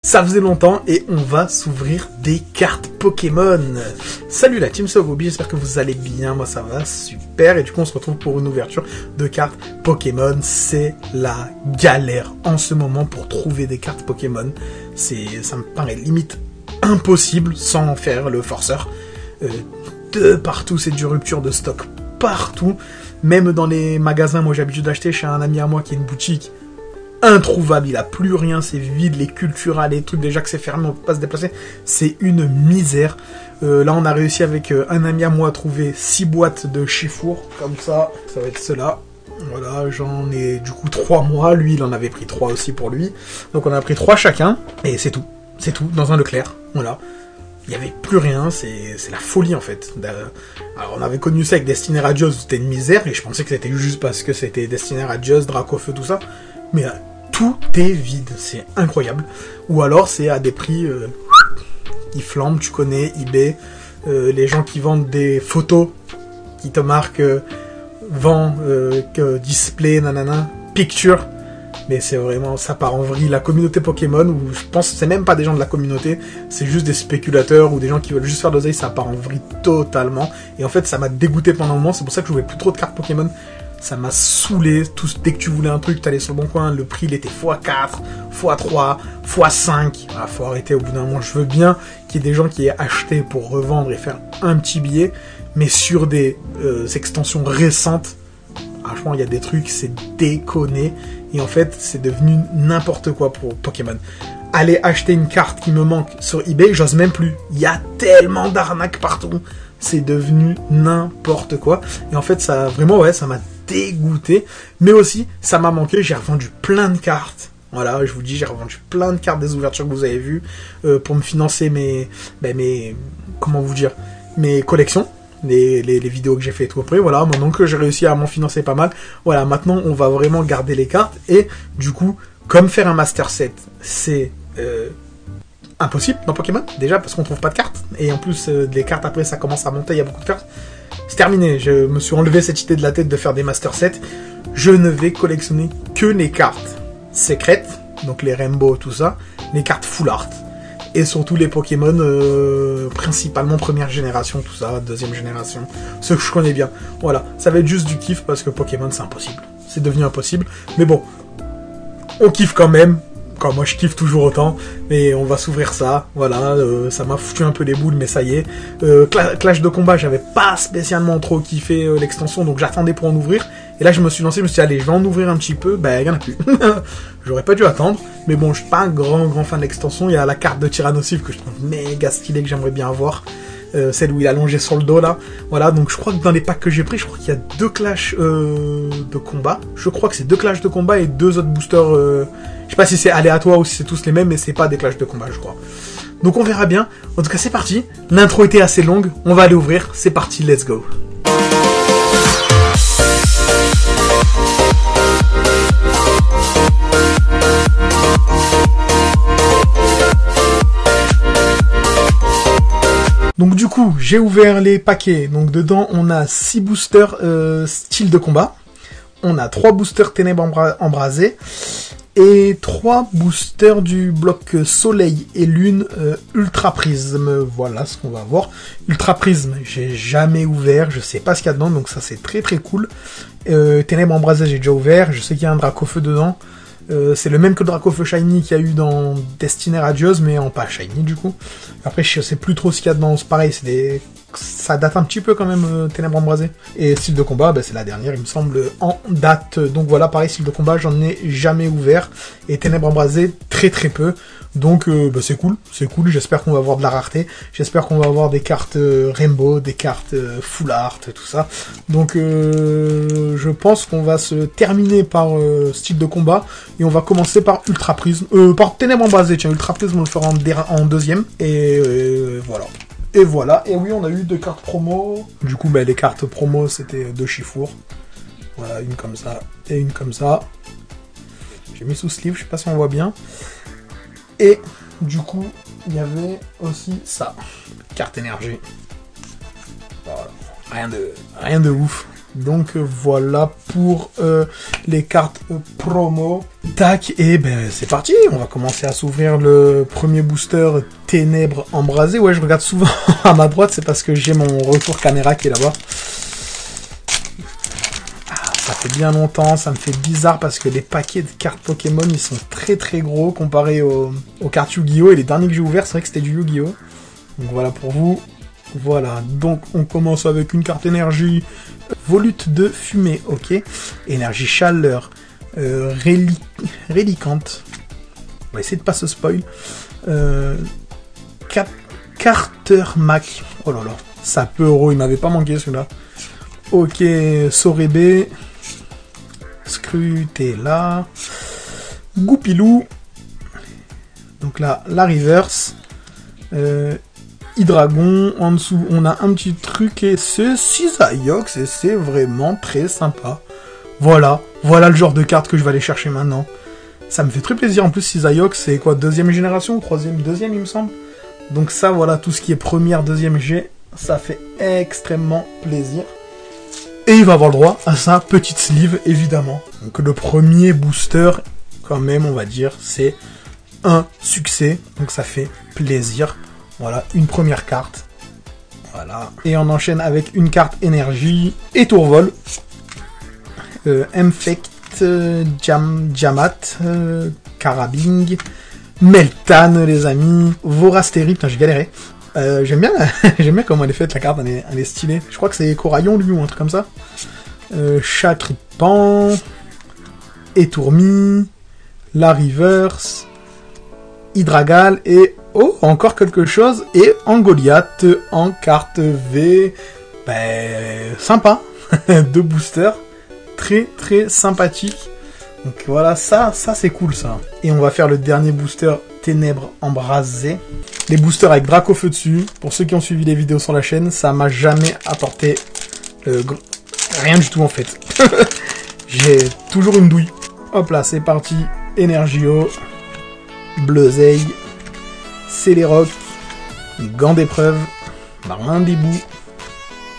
Ça faisait longtemps et on va s'ouvrir des cartes Pokémon. Salut la team Sogobi, j'espère que vous allez bien, moi ça va super. Et du coup on se retrouve pour une ouverture de cartes Pokémon. C'est la galère en ce moment pour trouver des cartes Pokémon. Ça me paraît limite impossible sans faire le forceur. De partout c'est du rupture de stock partout. Même dans les magasins, moi j'ai l'habitude d'acheter chez un ami à moi qui a une boutique. Introuvable, il a plus rien, c'est vide, les culturales, les trucs déjà que c'est fermé, on peut pas se déplacer, c'est une misère. Là on a réussi avec un ami à moi à trouver 6 boîtes de chifour, comme ça va être cela. Voilà, j'en ai du coup 3 mois, lui il en avait pris 3 aussi pour lui. Donc on a pris 3 chacun, et c'est tout, dans un Leclerc, voilà. Il n'y avait plus rien, c'est la folie en fait. Alors on avait connu ça avec Destiny Radios, c'était une misère, et je pensais que c'était juste parce que c'était Destiny Radios, Dracofeu, tout ça. Mais tout est vide, c'est incroyable. Ou alors c'est à des prix qui flambent, tu connais, eBay, les gens qui vendent des photos, qui te marquent vend, display, nanana, picture. Mais c'est vraiment, ça part en vrille. La communauté Pokémon, ou je pense que c'est même pas des gens de la communauté, c'est juste des spéculateurs ou des gens qui veulent juste faire de l'oseille, ça part en vrille totalement. Et en fait, ça m'a dégoûté pendant un moment, c'est pour ça que je jouais plus trop de cartes Pokémon. Ça m'a saoulé, dès que tu voulais un truc, t'allais sur le bon coin, le prix il était x4, x3, x5. Ah, faut arrêter au bout d'un moment. Je veux bien qu'il y ait des gens qui aient acheté pour revendre et faire un petit billet, mais sur des extensions récentes, franchement il y a des trucs, c'est déconné. Et en fait, c'est devenu n'importe quoi pour Pokémon. Aller acheter une carte qui me manque sur eBay, j'ose même plus. Il y a tellement d'arnaques partout. C'est devenu n'importe quoi. Et en fait, ça vraiment, ouais, ça m'a dégoûté. Mais aussi, ça m'a manqué. J'ai revendu plein de cartes. Voilà, je vous dis, j'ai revendu plein de cartes des ouvertures que vous avez vues pour me financer mes comment vous dire, mes collections. Les vidéos que j'ai fait et tout après, voilà, maintenant que j'ai réussi à m'en financer pas mal, voilà, maintenant on va vraiment garder les cartes, et du coup, comme faire un master set, c'est impossible dans Pokémon, déjà parce qu'on trouve pas de cartes, et en plus, les cartes après ça commence à monter, il y a beaucoup de cartes, c'est terminé, je me suis enlevé cette idée de la tête de faire des master sets, je ne vais collectionner que les cartes secrètes, donc les Rainbow, tout ça, les cartes Full Art, et surtout les Pokémon, principalement première génération, tout ça, deuxième génération, ceux que je connais bien. Voilà, ça va être juste du kiff parce que Pokémon c'est impossible. C'est devenu impossible. Mais bon, on kiffe quand même. Quand moi je kiffe toujours autant. Mais on va s'ouvrir ça. Voilà, ça m'a foutu un peu les boules, mais ça y est. Clash de combat, j'avais pas spécialement trop kiffé l'extension, donc j'attendais pour en ouvrir. Et là je me suis lancé, je me suis dit allez, je vais en ouvrir un petit peu. Ben il y en a plus. J'aurais pas dû attendre. Mais bon, je suis pas un grand fan de l'extension. Il y a la carte de Tyrannosif que je trouve méga stylée, que j'aimerais bien avoir. Celle où il a allongé sur le dos là. Voilà, donc je crois que dans les packs que j'ai pris, je crois qu'il y a 2 clashs de combat. Je crois que c'est 2 clashs de combat et 2 autres boosters. Je sais pas si c'est aléatoire ou si c'est tous les mêmes, mais c'est pas des clashs de combat, je crois. Donc on verra bien. En tout cas, c'est parti. L'intro était assez longue. On va aller ouvrir. C'est parti, let's go. Donc du coup, j'ai ouvert les paquets. Donc dedans, on a 6 boosters style de combat. On a 3 boosters ténèbres embrasées. Et 3 boosters du bloc soleil et lune ultra prisme. Voilà ce qu'on va avoir. Ultra prisme, j'ai jamais ouvert. Je sais pas ce qu'il y a dedans. Donc ça, c'est très très cool. Ténèbres embrasées, j'ai déjà ouvert. Je sais qu'il y a un Dracofeu dedans. C'est le même que le Dracofeu Shiny qu'il y a eu dans Destiny Radios, mais en pas Shiny du coup. Après, je sais plus trop ce qu'il y a dedans. C'est pareil, ça date un petit peu quand même, Ténèbres embrasées. Et style de combat, c'est la dernière, il me semble, en date. Donc voilà, pareil, style de combat, j'en ai jamais ouvert. Et Ténèbres embrasées, très très peu. Donc c'est cool, j'espère qu'on va avoir de la rareté, j'espère qu'on va avoir des cartes Rainbow, des cartes Full Art, tout ça. Donc je pense qu'on va se terminer par style de combat, et on va commencer par Ultra Prisme, par Ténèbres embrasées, tiens, Ultra Prisme on le fera en deuxième, et voilà. Et voilà, et oui on a eu 2 cartes promo, du coup les cartes promo c'était 2 chifours, voilà, une comme ça, et une comme ça, j'ai mis sous sleeve, je sais pas si on voit bien. Et du coup, il y avait aussi ça, carte énergie. Voilà. Rien de ouf. Donc voilà pour les cartes promo. Tac, et ben c'est parti. On va commencer à s'ouvrir le premier booster Ténèbres Embrasées. Ouais, je regarde souvent à ma droite, c'est parce que j'ai mon retour caméra qui est là-bas. Ça fait bien longtemps, ça me fait bizarre parce que les paquets de cartes Pokémon, ils sont très très gros comparés aux cartes Yu-Gi-Oh! Et les derniers que j'ai ouverts, c'est vrai que c'était du Yu-Gi-Oh! Donc voilà pour vous. Voilà, donc on commence avec une carte énergie, volute de fumée, ok. Énergie chaleur, rélicante. On va essayer de pas se spoil. Carter Mac. Oh là là, ça peut euro, il m'avait pas manqué celui-là. Ok, Sorébé. Scrutella. Goupilou. Donc là, la reverse. Hydragon. En dessous, on a un petit truc et c'est Cisaiox et c'est vraiment très sympa. Voilà. Voilà le genre de carte que je vais aller chercher maintenant. Ça me fait très plaisir. En plus, Cisaiox, c'est quoi, deuxième génération ou troisième? Deuxième, il me semble. Donc ça, voilà, tout ce qui est première, deuxième G, ça fait extrêmement plaisir. Et il va avoir le droit à sa petite sleeve, évidemment. Donc le premier booster, quand même, on va dire, c'est un succès. Donc ça fait plaisir. Voilà, une première carte. Voilà. Et on enchaîne avec une carte énergie et tourvol. Infect, Jamat, Carabing, Meltan, les amis. Vorasteri, putain, j'ai galéré. J'aime bien comment elle est faite, la carte, elle est stylée. Je crois que c'est Coraillon, lui, ou un truc comme ça. Chatripan, Étourmi, la Reverse, Hydragal, et oh, encore quelque chose, et Angoliath en carte V. Ben, sympa. Deux boosters. Très, très sympathique. Donc voilà, ça c'est cool, ça. Et on va faire le dernier booster Ténèbres Embrasées. Les boosters avec Dracofeu dessus. Pour ceux qui ont suivi les vidéos sur la chaîne, ça m'a jamais apporté rien du tout, en fait. J'ai toujours une douille. Hop là, c'est parti. Energio, Bleuzeil, Céléroc, Gant d'épreuve, Marin d'Hibou,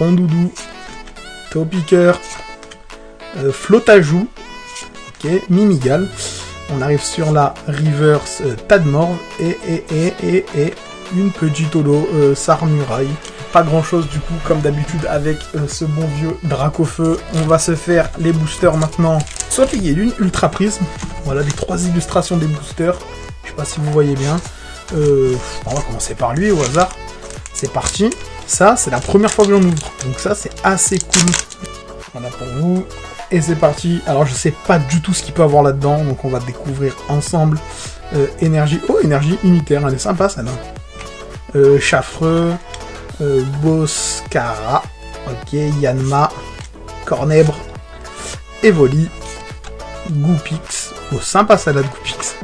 Rondoudou, Topiqueur, Flotajou, ok, Mimigal. On arrive sur la reverse Tadmorve et une petite holo Sarmuraille. Pas grand chose du coup, comme d'habitude avec ce bon vieux Dracofeu. On va se faire les boosters maintenant. Soit les Guélunes, Ultra Prisme. Voilà les trois illustrations des boosters. Je sais pas si vous voyez bien. On va commencer par lui au hasard. C'est parti. Ça, c'est la première fois que j'en ouvre. Donc ça, c'est assez cool. Voilà pour vous. Et c'est parti. Alors je sais pas du tout ce qu'il peut avoir là-dedans, donc on va découvrir ensemble. Énergie. Oh, énergie unitaire, elle est sympa celle-là. Chaffreux, Boscara, ok, Yanma, Cornèbre, Evoli, Goupix. Oh, sympa celle-là de Goupix.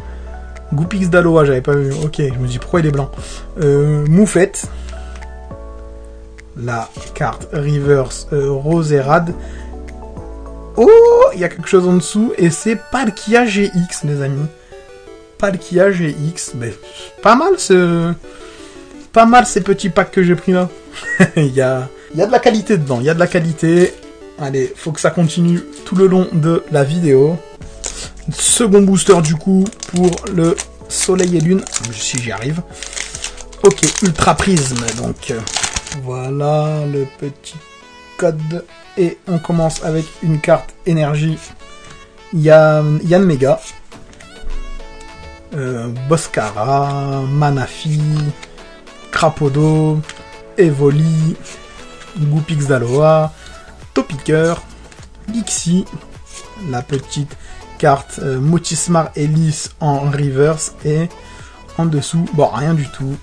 Goupix d'Aloha, j'avais pas vu. Ok, je me dis pourquoi il est blanc. Moufette. La carte reverse Roserade. Oh, il y a quelque chose en dessous, et c'est Palkia GX, les amis. Palkia GX, ben, pas mal ces petits packs que j'ai pris là. Il y a de la qualité dedans, il y a de la qualité. Allez, faut que ça continue tout le long de la vidéo. Second booster du coup pour le Soleil et Lune, si j'y arrive. Ok, Ultra Prisme, donc voilà le petit code. Et on commence avec une carte énergie. Yann Mega. Boscara, Manafi, Crapodo, Evoli, Goupix d'Aloha, Topiqueur, Lixie, la petite carte Motismar Elise en reverse, et en dessous, bon, rien du tout,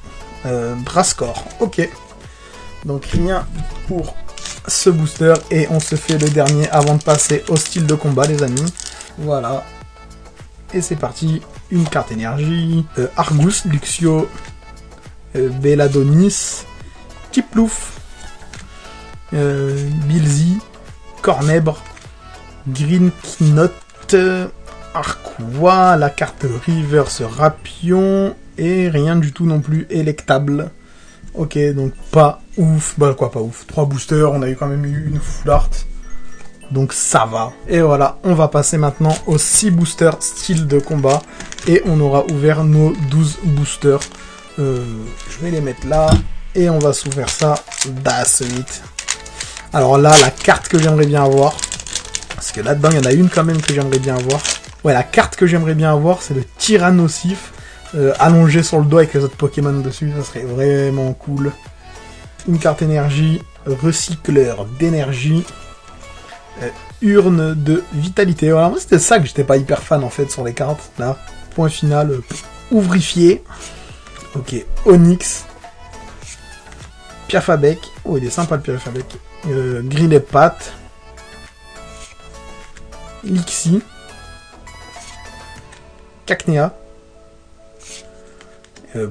Brascore, ok. Donc rien pour ce booster, et on se fait le dernier avant de passer au style de combat, les amis. Voilà. Et c'est parti. Une carte énergie. Argus, Luxio, Belladonis, Tiplouf, Bilzy, Cornèbre, Green Knot, Arquois, la carte Reverse Rapion, et rien du tout non plus électable. Ok, donc pas ouf. Bah quoi, pas ouf. 3 boosters, on a eu quand même eu une full art. donc ça va. Et voilà, on va passer maintenant aux 6 boosters style de combat, et on aura ouvert nos 12 boosters. Je vais les mettre là, et on va s'ouvrir ça suite. Alors là, la carte que j'aimerais bien avoir, parce que là-dedans, il y en a une quand même que j'aimerais bien avoir. Ouais, la carte que j'aimerais bien avoir, c'est le Tyrannosif, allongé sur le dos avec les autres Pokémon dessus, ça serait vraiment cool. Une carte énergie, recycleur d'énergie, urne de vitalité. Voilà, moi c'était ça que j'étais pas hyper fan en fait sur les cartes. Là, point final, ouvrifié. Ok, Onyx, Piafabec. Oh, il est sympa le Piafabec. Grille et pattes. Lixie. Cacnea.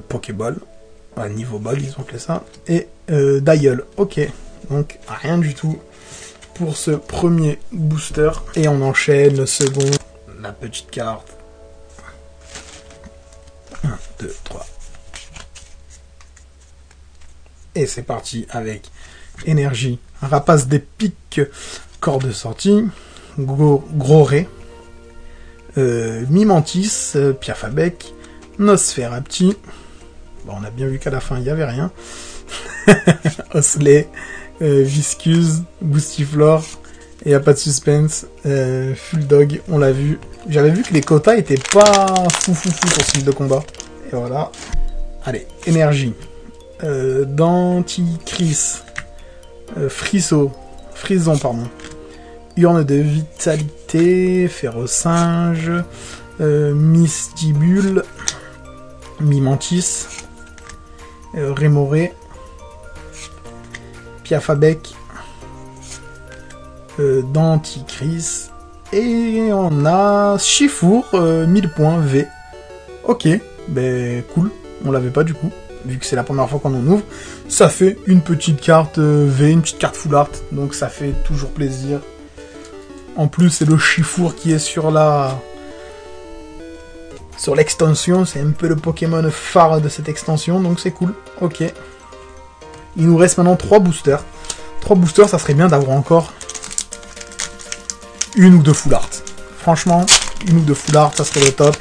Pokéball. Ouais, niveau ball, ils ont appelé ça. Et Dial. Ok. Donc, rien du tout pour ce premier booster. Et on enchaîne le second. La petite carte. 1, 2, 3. Et c'est parti avec énergie. Rapace des pics. Corps de sortie. Gros Ré. Mimantis. Piafabec. Nosferapti. Bon, on a bien vu qu'à la fin, il n'y avait rien. Osley, Viscuse, Boostiflore, et il n'y a pas de suspense. Fulldog, on l'a vu. J'avais vu que les quotas étaient pas fou sur ce style de combat. Et voilà. Allez, énergie. Denticris. Frison, pardon. Urne de vitalité, Férocinge, Mystibule, Mimantis, Rémoré, Piafabec, Denticris, et on a Chifour, 1000 points V. Ok, ben cool, on l'avait pas du coup, vu que c'est la première fois qu'on en ouvre. Ça fait une petite carte V, une petite carte full art, donc ça fait toujours plaisir. En plus, c'est le Chifour qui est sur l'extension, c'est un peu le Pokémon phare de cette extension, donc c'est cool. Ok. Il nous reste maintenant 3 boosters. 3 boosters, ça serait bien d'avoir encore une ou deux full art. Franchement, une ou deux full art, ça serait le top.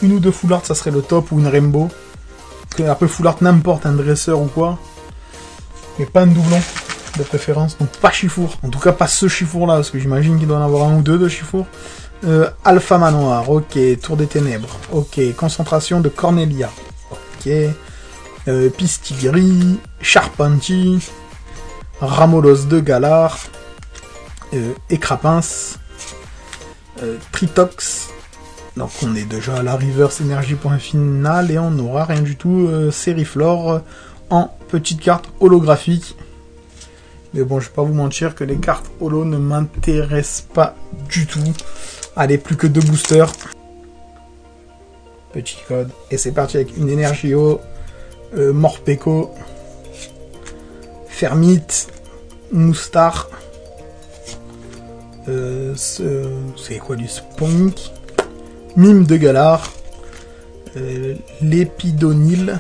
Une ou deux full art, ça serait le top, ou une Rainbow. Après full art, n'importe, un dresseur ou quoi. Mais pas un doublon de préférence, donc pas Chifour. En tout cas, pas ce Chifour là, parce que j'imagine qu'il doit en avoir un ou deux de Chifour. Alpha Manoir, ok. Tour des Ténèbres, ok. Concentration de Cornelia, ok. Pistigris, Charpentier, Ramolos de Galar, Écrapince, Tritox. Donc on est déjà à la Reverse Energy point final, et on n'aura rien du tout. Sériflore en petite carte holographique. Mais bon, je vais pas vous mentir que les cartes holo ne m'intéressent pas du tout. Allez, plus que 2 boosters. Petit code. Et c'est parti avec une Energio, Morpeko, Fermite, Moustar. C'est quoi du Spunk? Mime de Galar. Lépidonil.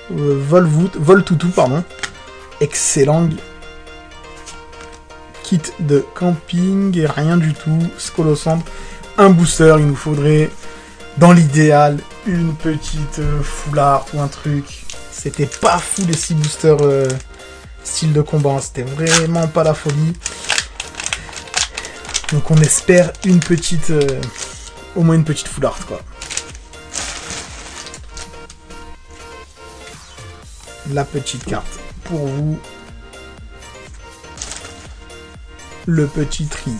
Voltoutou, pardon. Excellent. Kit de camping, et rien du tout. Scolosandre, un booster, il nous faudrait, dans l'idéal, une petite full art ou un truc. C'était pas fou les 6 boosters style de combat, c'était vraiment pas la folie. Donc on espère une petite, au moins une petite full art quoi. La petite carte pour vous. Le petit tri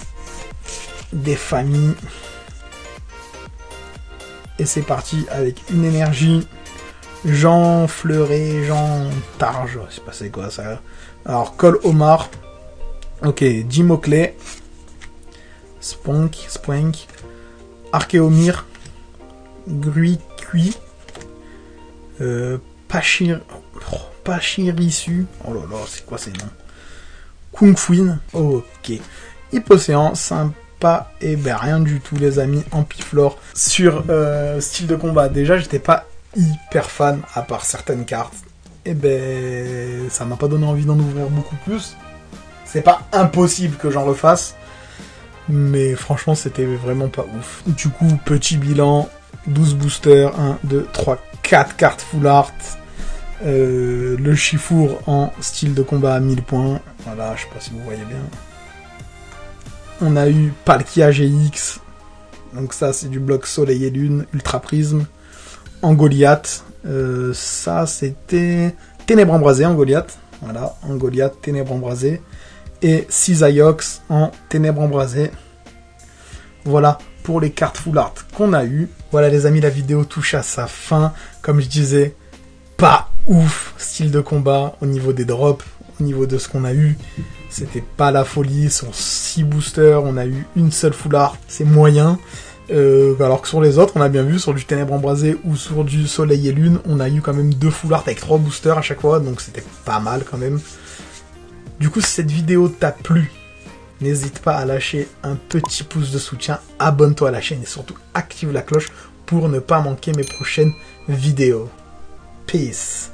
des familles. Et c'est parti avec une énergie. Jean Fleuret, Jean Targe, je sais pas c'est quoi ça. Alors, Col Omar. Ok, Dimoclé. Spunk. Archéomir. Gruicui. Pachirissu. Oh là là, c'est quoi ces noms? Kungfuin, ok. Hypocéan, sympa, et ben rien du tout les amis, Ampiflore. Sur style de combat, déjà j'étais pas hyper fan, à part certaines cartes. Et ben ça m'a pas donné envie d'en ouvrir beaucoup plus. C'est pas impossible que j'en refasse, mais franchement, c'était vraiment pas ouf. Du coup, petit bilan, 12 boosters, 1, 2, 3, 4 cartes full art. Le Chifour en style de combat à 1000 points. Voilà, je sais pas si vous voyez bien. On a eu Palkia GX. Donc ça, c'est du bloc Soleil et Lune, Ultra Prisme. En Goliath. Ça, c'était Ténèbres Embrasées en Goliath. Voilà, en Goliath, Ténèbres Embrasées. Et Cisaiox en Ténèbres Embrasées. Voilà pour les cartes full art qu'on a eu. Voilà les amis, la vidéo touche à sa fin. Comme je disais, pas ouf style de combat au niveau des drops, au niveau de ce qu'on a eu. C'était pas la folie. Sur 6 boosters, on a eu une seule full art. C'est moyen. Alors que sur les autres, on a bien vu, sur du Ténèbres Embrasées ou sur du Soleil et Lune, on a eu quand même 2 full art avec 3 boosters à chaque fois. Donc c'était pas mal quand même. Du coup, si cette vidéo t'a plu, n'hésite pas à lâcher un petit pouce de soutien, abonne-toi à la chaîne et surtout active la cloche pour ne pas manquer mes prochaines vidéos. Peace.